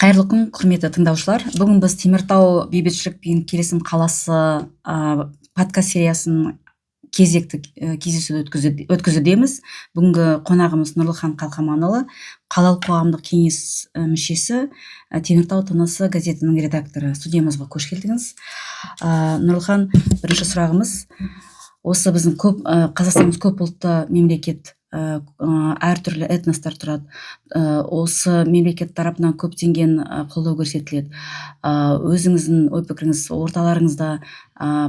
Қайырлы күн, құрметті тыңдаушылар. Бүгін біз Теміртау бейбітшілік пен келісім қаласы подкаст сериясын кезекті кездесуді өткізудеміз. Бүгінгі қонағымыз Нұрлыхан Қалқаманұлы, қалалық қоғамдық кеңес мүшесі, Теміртау ТНС газетінің редакторы. Студиямызға қош келдіңіз. Нұрлыхан, бірінші сұрағымыз, осы біздің Қазақстанымыз көп ұлтты мемлекет, әртүрлі этностар тұрады. Осы мемлекет тарапынан көптеген қолдау көрсетіледі. Өзіңіздің ой пікіріңіз, орталарыңызда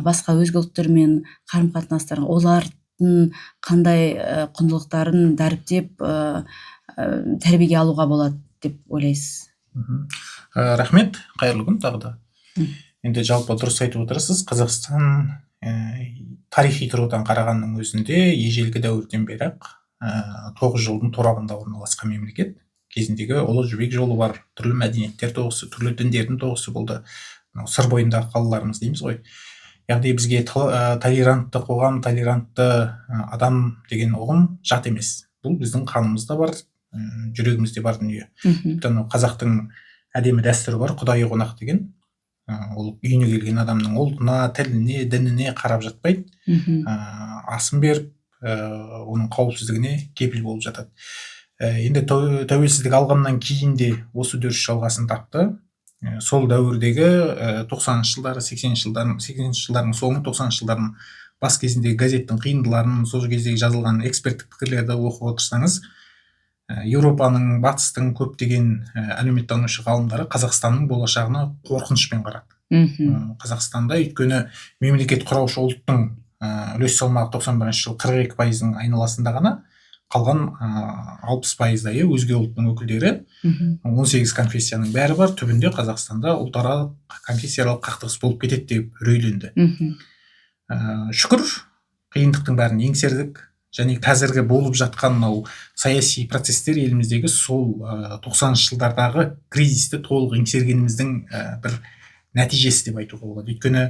басқа өзге ұлттармен қарым-қатынастар, олардың қандай құндылықтарын дәріптеп тәрбиеге алуға болады деп ойлайсыз? Рахмет, қайырлы күн тағы да. Енді жалпы дұрыс айтып отырсыз, Қазақстан тарихи тұрғыдан қарағанның өзінде ежелгі дәуірден бері 9 жылдың торабында орналасқан мемлекет. Кезіндегі ұлы жібек жолы бар, түрлі мәдениеттер тоғысы, түрлі діндердің тоғысы болды. Сыр бойындағы қалаларымыз дейміз ғой. Яғни бізге толерантты қоғам, толерантты адам деген ұғым жат емес. Бұл біздің қанымызда бар, жүрегімізде бар дүние. Қазақтың әдемі дәстүрі бар, құдайы қонақ деген. Ол үйіне келген адамның ұлтына, тіліне, дініне қарап жатпайды. Асын беріп, оның қауіпсіздігіне кепіл болып жатады. Енді тәуелсіздік алғаннан кейін де осы үдеріс жалғасын тапты. Сол дәуірдегі 90-шы жылдары, 80-шы жылдардың соңы, 90-шы жылдардың бас кезіндегі газеттің қиындыларын, сол кездегі жазылған эксперттік пікірлерді оқып отырсаңыз, Еуропаның, батыстың көптеген әлеуметтанушы ғалымдары Қазақстанның болашағына қорқынышпен қарады. Қазақстанда өйткені мемлекет құраушы ұлттың үлес салмағы 91 жыл 42%-ның айналасында ғана, қалған 60%-да өзге ұлттың өкілдері, 18 конфессияның бәрі бар. Түбінде Қазақстанда ұлтаралық конфессиялық қақтығыс болып кетеді деп үрейленді. Шүкір, қиындықтың бәрін еңсердік, және қазіргі болып жатқан саяси процестер еліміздегі сол 90-шы жылдардағы кризисті толық еңсергеніміздің бір нәтижесі деп айтуға болады. Өйткені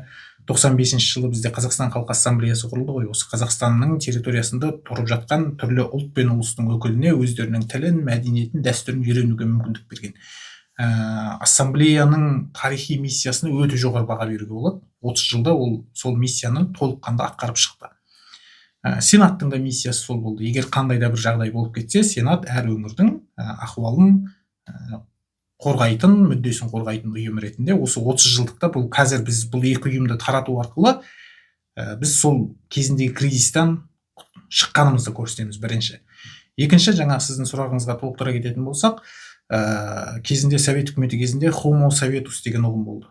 95-ші жылы бізде Қазақстан Халқы Ассамблеясы құрылды ғой. Осы Қазақстанның территориясында тұрып жатқан түрлі ұлт пен ұлыстың өкіліне өздерінің тілін, мәдениетін, дәстүрін үйренуге мүмкіндік берген. Ассамблеяның тарихи миссиясына өте жоғары баға беруге болады. 30 жылда ол сол миссияны толыққанды атқарып шықты. Сенаттың да миссиясы сол болды. Егер қандай да бір жағдай болып кетсе, Сенат әр өңірдің ахуалын қорғайтын, мүддесін қорғайтын ұйым ретінде осы 30 жылдықта қазір біз бұл екі ұйымды тарату арқылы біз сол кезіндегі кризистен шыққанымызды көрсетеміз, бірінші. Екінші, жаңа сіздің сұрағыңызға толықтыра кететін болсақ, кезінде Совет үкіметі кезінде Homo Советус деген ұғым болды.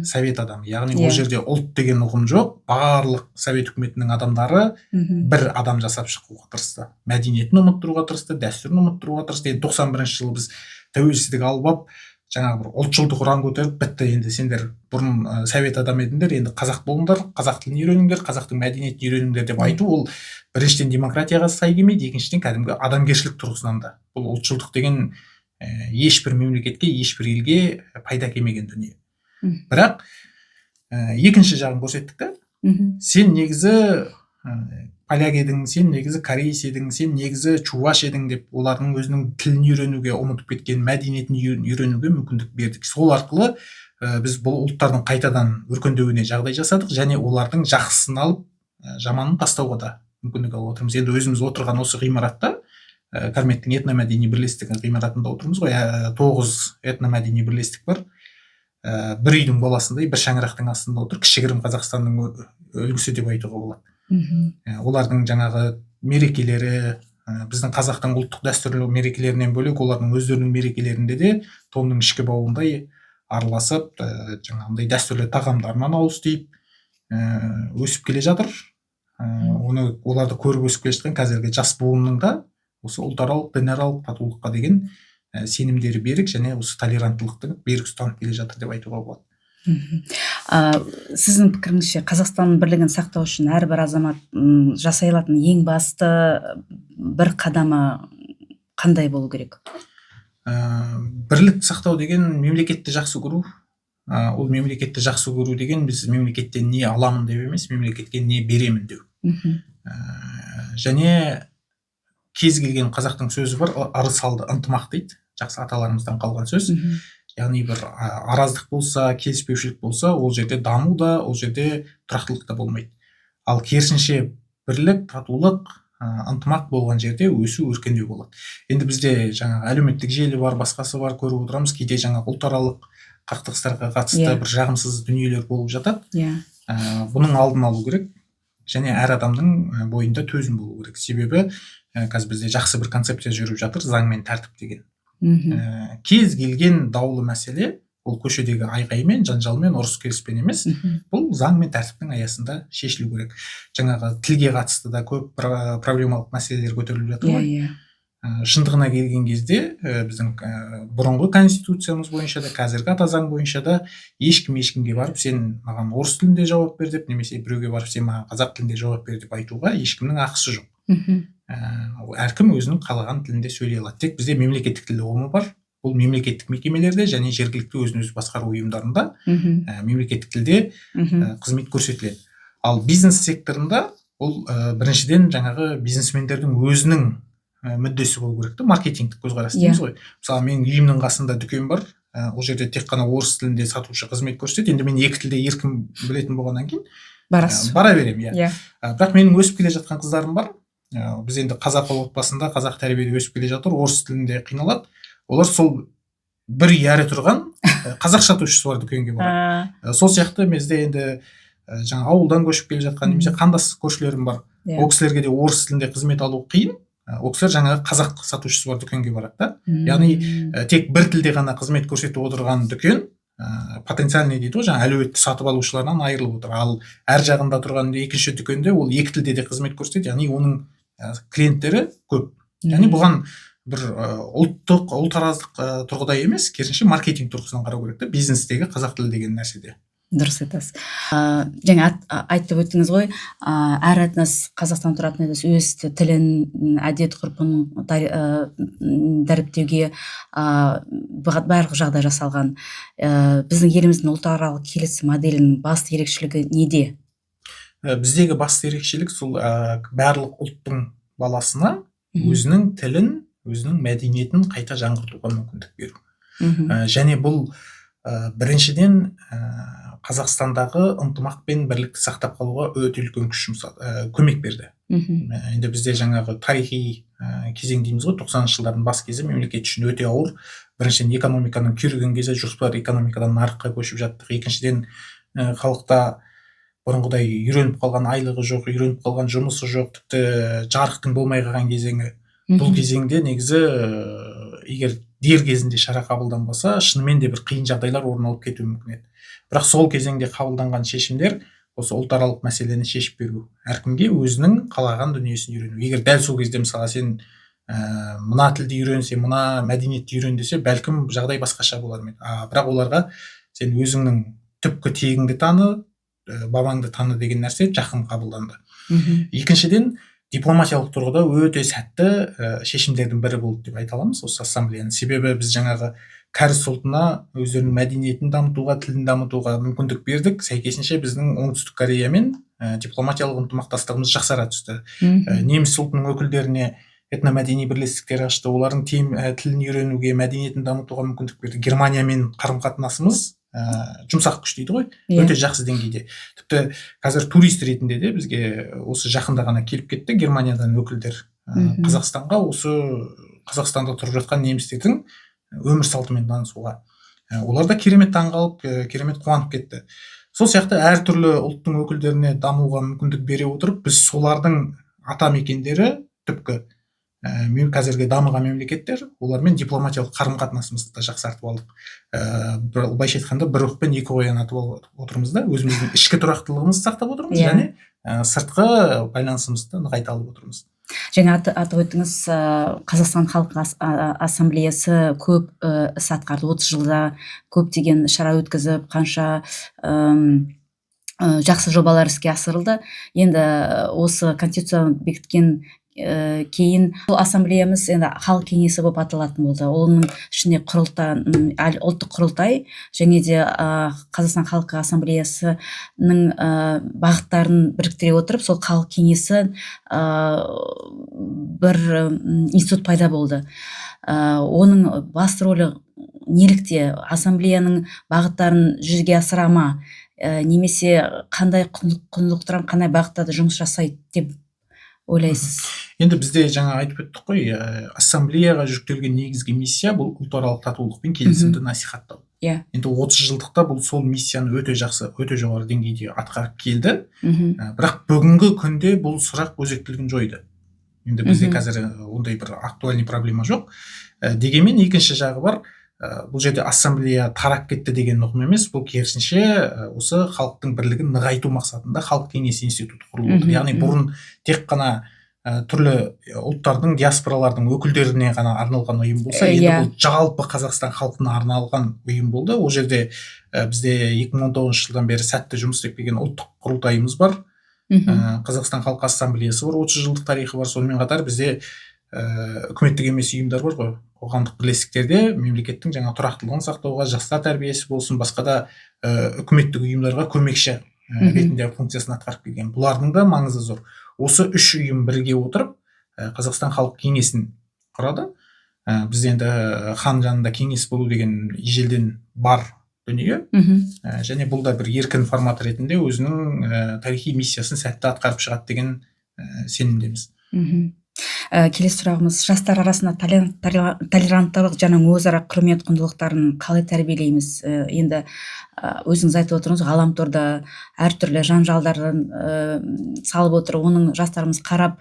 Совет адамы, яғни ол жерде ұлт деген ұғым жоқ, барлық Совет үкіметінің адамдары бір адам жасап шығуға тырысты. Мәдениетін ұмыттыруға тырысты, дәстүрін ұмыттыруға тырысты. 91-ші жылы біз тәуелсіздік алып алып, жаңағы бір ұлтшылдық ұран көтеріп, бітті, енді сендер бұрын совет адам едіңдер, енді қазақ болыңдар, қазақ тілін үйреніңдер, қазақтың мәдениетін үйреніңдер деп айту, ол біріншіден демократияға сай келмейді, екіншіден кәдімгі адамгершілік тұрғысынан да. Бұл ұлтшылдық деген ешбір мемлекетке, ешбір елге пайда келмеген дүние. Бірақ екінші жағын көрсеттік та, сен негізі поляк едің, сен негізі кореец едің, сен негізі чуваш едің деп олардың өзінің тілін үйренуге, ұмытып кеткен мәдениетін үйренуге мүмкіндік бердік. Сол арқылы біз бұл ұлттардың қайтадан өркендеуіне жағдай жасадық, және олардың жақсысын алып, жаманын тастауға да мүмкіндік алып отырмыз. Енді өзіміз отырған осы ғимаратта, Карметтің этномәдени бірлестігі ғимаратында отырмыз ғой, 9 этномәдени бірлестік бар. Бір үйдің баласындай, бір шаңырақтың астында отыр, кішігірім Қазақстанның үлгісі деп айтуға болады. Олардың жаңағы мерекелері, біздің қазақтың ұлттық дәстүрлі мерекелерінен бөлек, олардың өздерінің мерекелерінде де тонның ішкі бауындай араласып, жаңағындай дәстүрлі тағамдарынан ауыз тиіп өсіп келе жатыр. Оларды көріп өсіп келе жатқан қазіргі жас буынның да осы ұлтаралық, дінаралық татулыққа деген сенімдері берік, және осы толеранттылықты берік ұстанып келе жатыр деп айтуға болады. Сіздің пікіріңізше, Қазақстанның бірлігін сақтау үшін әрбір азамат жасай алатын ең басты бір қадамы қандай болу керек? Бірлік сақтау деген мемлекетті жақсы көру. Ол мемлекетті жақсы көру деген біз мемлекеттен не аламын деп емес, мемлекетке не беремін деу. Және кез келген қазақтың сөзі бар, ырыс алды ынтымақ дейді. Жақсы аталарымыздан қалған сөз. яғни бір араздық болса, келіспеушілік болса, ол жерде даму да, ол жерде тұрақтылық та болмайды. Ал керісінше бірлік, татулық, ынтымақ болған жерде өсу, өркендеу болады. Енді бізде жаңағы әлеуметтік желі бар, басқасы бар, көріп отырамыз, кейде жаңағы ұлтаралық қақтығыстарға қатысты бір жағымсыз дүниелер болып жатады. Бұның алдын алу керек, және әр адамның бойында төзім болу керек. Себебі қазір бізде жақсы бір концепция жүріп жатыр, заң мен тәртіп деген. Кез келген даулы мәселе ол көшедегі айғаймен, жанжалмен, ұрыс керіспен емес, бұл заң мен тәртіптің аясында шешілу керек. Жаңағы тілге қатысты да көп проблемалық мәселелер көтеріліп жатыр ғой. Шындығына келген кезде біздің бұрынғы конституциямыз бойынша да, қазіргі ата заң бойынша да ешкімге барып сен маған орыс тілінде жауап бер деп, немесе біреуге барып сен маған қазақ тілінде жауап бер деп айтуға ешкімнің ақысы жоқ. Әркім өзінің қалаған тілінде сөйлей алады. Тек бізде мемлекеттік тіл ұғымы бар. Бұл мемлекеттік мекемелерде және жергілікті өзін-өзі басқару ұйымдарында мемлекеттік тілде қызмет көрсетіледі. Ал бизнес секторында ол біріншіден жаңағы бизнесмендердің өзінің мүддесі болу керек те, маркетингтік көзқарас дейміз ғой. Мысалы, менің үйімнің қасында дүкен бар, ол жерде тек қана орыс тілінде сатушы қызмет көрсетеді. Енді мен екі тілде еркін білетін болғаннан кейін бара беремін. Бірақ менің өсіп келе жатқан қыздарым бар. Біз енді қазақы отбасында, қазақ тәрбиеде өсіп келе жатыр, орыс тілінде қиналады. Олар сол бір үй әрі тұрған қазақ сатушысы бар дүкенге барады. Сол сияқты бізде енді жаңа ауылдан көшіп келе жатқан немесе қандас көршілерім бар. Ол кісілерге де орыс тілінде қызмет алу қиын. Ол кісілер жаңағы қазақ сатушысы бар дүкенге барады да. Яғни тек бір тілде ғана қызмет көрсетіп отырған дүкен потенциальный дейді ғой, жаңа әлеуетті сатып алушыларынан айырылып отыр. Ал әр жағында тұрған екінші дүкенде ол екі тілде де қызмет көрсетеді, яғни оның клиенттері көп. Яғни бұған бір ұлтараздық тұрғыда емес, керісінше маркетинг тұрғысынан қарау керек те, бизнестегі қазақ тілі деген нәрседе. Дұрыс айтасыз. Жаңа айтып өттіңіз ғой, әр этнос, Қазақстан тұратын этнос өз тілін, әдет ғұрпын дәріптеуге барлық жағдай жасалған. Біздің еліміздің ұлтаралық келісім моделінің басты ерекшелігі неде? Біздегі басты ерекшелік сол барлық ұлттың баласына өзінің тілін, өзінің мәдениетін қайта жаңғыртуға мүмкіндік беру. Және бұл біріншіден Қазақстандағы ынтымақ пен бірлікті сақтап қалуға өте үлкен күш көмек берді. Енді бізде жаңағы тарихи кезең дейміз ғой, 90-шы жылдардың бас кезі мемлекет үшін өте ауыр. Біріншіден экономиканың күйреген кезі, жоспар экономикадан нарыққа көшіп жаттық. Екіншіден халықта бұрынғыдай үйреніп қалған айлығы жоқ, үйреніп қалған жұмысы жоқ, тіпті жарықтың болмай қалған кезеңі. Бұл кезеңде негізі егер дер кезінде шара қабылданбаса, шынымен де бір қиын жағдайлар орын алып кетуі мүмкін еді. Бірақ сол кезеңде қабылданған шешімдер осы ұлтаралық мәселені шешіп беру, әркімге өзінің қалаған дүниесін үйрену. Егер дәл сол кезде мысалы сен мына тілді үйренсе, мына мәдениетті үйрен десе, бәлкім жағдай басқаша болар ма еді. Бірақ оларға сен өзіңнің түпкі тегіңді таны, бабаңды таны деген нәрсе жақын қабылданды. Екіншіден, дипломатиялық тұрғыда өте сәтті шешімдердің бірі болды деп айта аламыз осы ассамблеяны. Себебі біз жаңағы кәріс ұлтына өздерінің мәдениетін дамытуға, тілін дамытуға мүмкіндік бердік. Сәйкесінше біздің Оңтүстік Кореямен дипломатиялық ынтымақтастығымыз жақсара түсті. Неміс ұлтының өкілдеріне этномәдени бірлестіктер ашты, олардың тілін үйренуге, мәдениетін дамытуға мүмкіндік берді. Германиямен қарым-қатынасымыз жұмсақ күш дейді ғой, өте жақсы деңгейде. Тіпті қазір турист ретінде де бізге осы жақында ғана келіп кетті Германиядан өкілдер Қазақстанға, осы Қазақстанда тұрып жатқан немістердің өмір салтымен танысуға. Олар да керемет таңғалып, керемет қуанып кетті. Сол сияқты әртүрлі ұлттың өкілдеріне дамуға мүмкіндік бере отырып, біз солардың ата мекендері түпкі қазіргі дамыған мемлекеттер, олармен дипломатиялық қарым-қатынасымызды да жақсартып алдық. Былайша айтқанда бір оқпен екі қоян атып отырмыз да, өзіміздің ішкі тұрақтылығымызды сақтап отырмыз, және сыртқы байланысымызды нығайта алып отырмыз. Жаңа атап өттіңіз, Қазақстан халқы ассамблеясы көп іс атқарды, 30 жылда көптеген шара өткізіп, қанша жақсы жобалар іске асырылды. Енді осы конституция бекіткен кейін ассамблеямыз енді халық кеңесі болып аталатын болды. Оның ішінде ұлттық құрылтай және де Қазақстан халқы ассамблеясының бағыттарын біріктіре отырып, сол халық кеңесі бір институт пайда болды. Оның басты рөлі нелікте ассамблеяның бағыттарын жүзеге асыра ма, немесе қандай құндылықтар қандай бағыттарда жұмыс жасайды деп ойлайсыз? Енді бізде жаңа айтып өттік қой, ассамблеяға жүктелген негізгі миссия бұл ұлтаралық татулық пен келісімді насихаттау. Енді 30 жылдықта бұл сол миссияны өте жақсы, өте жоғары деңгейде атқарып келді. Бірақ бүгінгі күнде бұл сұрақ өзектілігін жойды. Енді бізде қазір ондай бір актуальный проблема жоқ. Дегенмен екінші жағы бар, бұл жерде ассамблея тарап кетті деген ұғым емес, бұл керісінше осы халықтың бірлігін нығайту мақсатында халық кеңесі институты құрылып отыр. Яғни бұрын тек қана түрлі ұлттардың, диаспоралардың өкілдеріне ғана арналған ұйым болса, енді бұл жалпы Қазақстан халқына арналған ұйым болды. Ол жерде бізде 2019 жылдан бері сәтті жұмыс істеп келген ұлттық құрылтайымыз бар. Қазақстан халқы ассамблеясы бар, 30 жылдық тарихы бар. Сонымен қатар бізде үкіметтік емес ұйымдар бар ғой, қоғамдық бірлестіктерде мемлекеттің жаңа тұрақтылығын сақтауға, жастар тәрбиесі болсын, басқа да үкіметтік ұйымдарға көмекші ретінде функциясын атқарып келген. Бұлардың да маңызы зор. Осы үш ұйым бірге отырып Қазақстан халық кеңесін құрады. Бізде енді хан жанында кеңес болу деген ежелден бар дүние. Және бұл да бір еркін формат ретінде өзінің тарихи миссиясын сәтті атқарып шығады деген сенімдеміз. Келесі сұрағымыз, жастар арасында толеранттылық және өзара құрмет құндылықтарын қалай тәрбиелейміз? Енді өзіңіз айтып отырыңыз, ғаламторда әртүрлі жанжалдарын салып отыр, оның жастарымыз қарап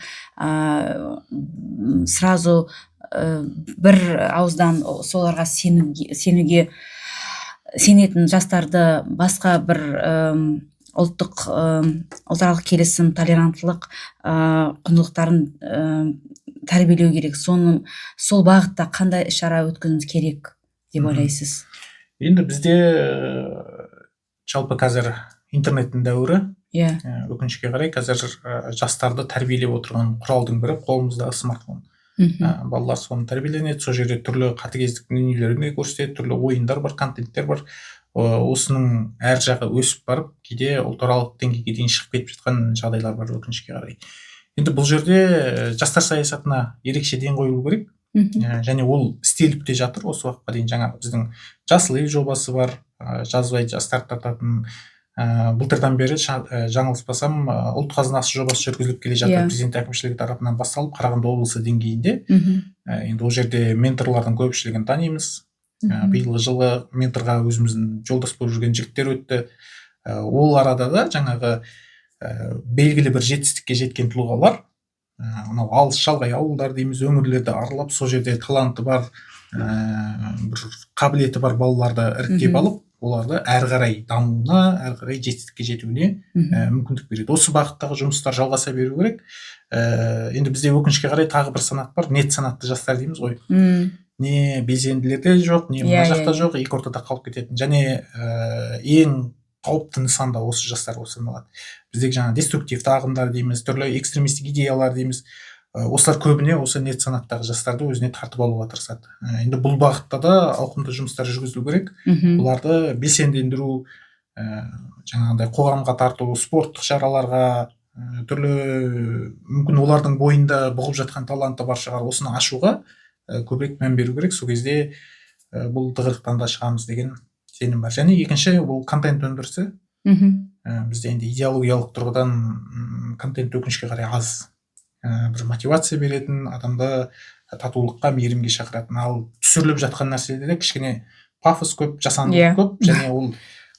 сразу бір ауыздан соларға сенуге сенетін жастарды басқа бір ұлтаралық келісім, толеранттылық құндылықтарын тәрбиелеу керек. Сол бағытта қандай іс-шара өткізуіміз керек деп ойлайсыз? Енді бізде жалпы қазір интернеттің дәуірі, өкінішке қарай қазір жастарды тәрбиелеп отырған құралдың бірі қолымыздағы смартфон. Балалар соны тәрбиеленеді, сол жерде түрлі қатыгездік дүниелерін көрсетеді, түрлі ойындар бар, контенттер бар. Осының әр жағы өсіп барып, кейде ұлтаралық деңгейге дейін шығып кетіп жатқан жағдайлар бар, өкінішке қарай. Енді бұл жерде жастар саясатына ерекше ден қойылу керек. Және ол істеліп те жатыр осы уақытқа дейін. Жаңа біздің Жасыл ел жобасы бар, жазбай жастар тартатын. Былтырдан бері жаңылыспасам ұлт қазынасы жобасы жүргізіліп келе жатыр, президент әкімшілігі тарапынан басталып, Қарағанды облысы деңгейінде. Енді ол жерде менторлардың көпшілігін танимыз. Биылғы жылы менторға өзіміздің жолдас болып жүрген жігіттер өтті. Ол арада да жаңағы белгілі бір жетістікке жеткен тұлғалар, анау алыс шалғай ауылдар дейміз, өңірлерді аралап, сол жерде таланты бар, бір қабілеті бар балаларды іріктеп алып, оларды әрі қарай дамуына, әрі қарай жетістікке жетуіне мүмкіндік береді. Осы бағыттағы жұмыстар жалғаса беру керек. Енді бізде өкінішке қарай тағы бір санат бар, нет санатты жастар дейміз ғой. Не белсенділерде жоқ, не мына жақта жоқ, екі ортада қалып кететін. Және ең қауіпті нысанда осы жастар саналады. Біздегі жаңа деструктивті ағымдар дейміз, түрлі экстремистік идеялар дейміз. Осылар көбіне осы нет санаттағы жастарды өзіне тартып алуға тырысады. Енді бұл бағытта да ауқымды жұмыстар жүргізілу керек. Бұларды белсендендіру, жаңағындай қоғамға тарту, спорттық шараларға, түрлі мүмкін олардың бойында бұғып жатқан таланты бар шығар, осыны ашуға көбірек мән беру керек. Сол кезде бұл тығырықтан да шығамыз деген сенім бар. Және екінші, бұл контент өндірісі. Бізде енді идеологиялық тұрғыдан контент өкінішке қарай аз. Бір мотивация беретін, адамды татулыққа, мейірімге шақыратын. Ал түсіріліп жатқан нәрселерде кішкене пафос көп, жасандылық көп, және ол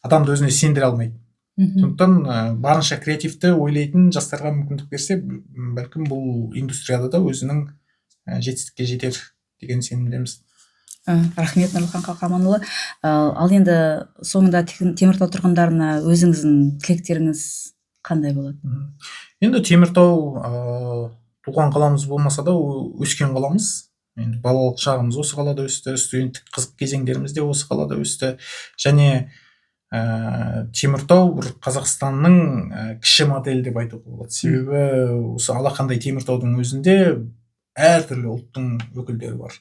адамды өзіне сендіре алмайды. Сондықтан барынша креативті ойлайтын жастарға мүмкіндік берсе, бәлкім бұл индустрияда да өзінің жетістікке жетер деген сенімдеміз. Рахмет, Нұрлыхан Қалқаманұлы. Ал енді соңында Теміртау тұрғындарына өзіңіздің тілектеріңіз қандай болады? Енді Теміртау туған қаламыз болмаса да өскен қаламыз. Енді балалық шағымыз осы қалада өсті, студенттік қызық кезеңдеріміз де осы қалада өсті. Және Теміртау бір Қазақстанның кіші моделі деп айтуға болады. Себебі осы алақандай Теміртаудың өзінде әртүрлі ұлттың өкілдері бар.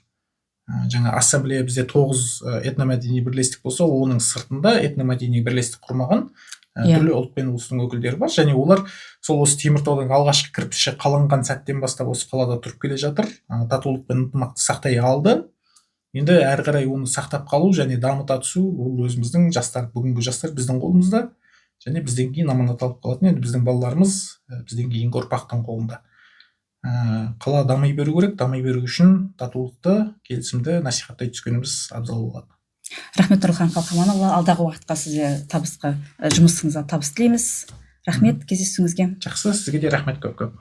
Жаңа ассамблея бізде 9 этномәдени бірлестік болса, оның сыртында этномәдени бірлестік құрмаған түрлі ұлт пен ұлыстың өкілдері бар. Және олар сол осы Теміртаудың алғашқы кірпіші қаланған сәттен бастап осы қалада тұрып келе жатыр. Татулық пен ынтымақты сақтай алды. енді әрі қарай оны сақтап қалу және дамыта түсу ол өзіміздің жастар, бүгінгі жастар біздің қолымызда, және бізден кейін аманат алып қалатын енді біздің балаларымыз, бізден кейінгі ұрпақтың қолында. Қала дами беру керек, дами беру үшін татулықты, келісімді насихаттай түскеніміз абзал болады. Рахмет Нұрхан Қалқаманұлы, алдағы уақытқа сізге табысқа, жұмысыңызға табыс тілейміз. Рахмет кездесуіңізге. Жақсы, сізге де рахмет көп.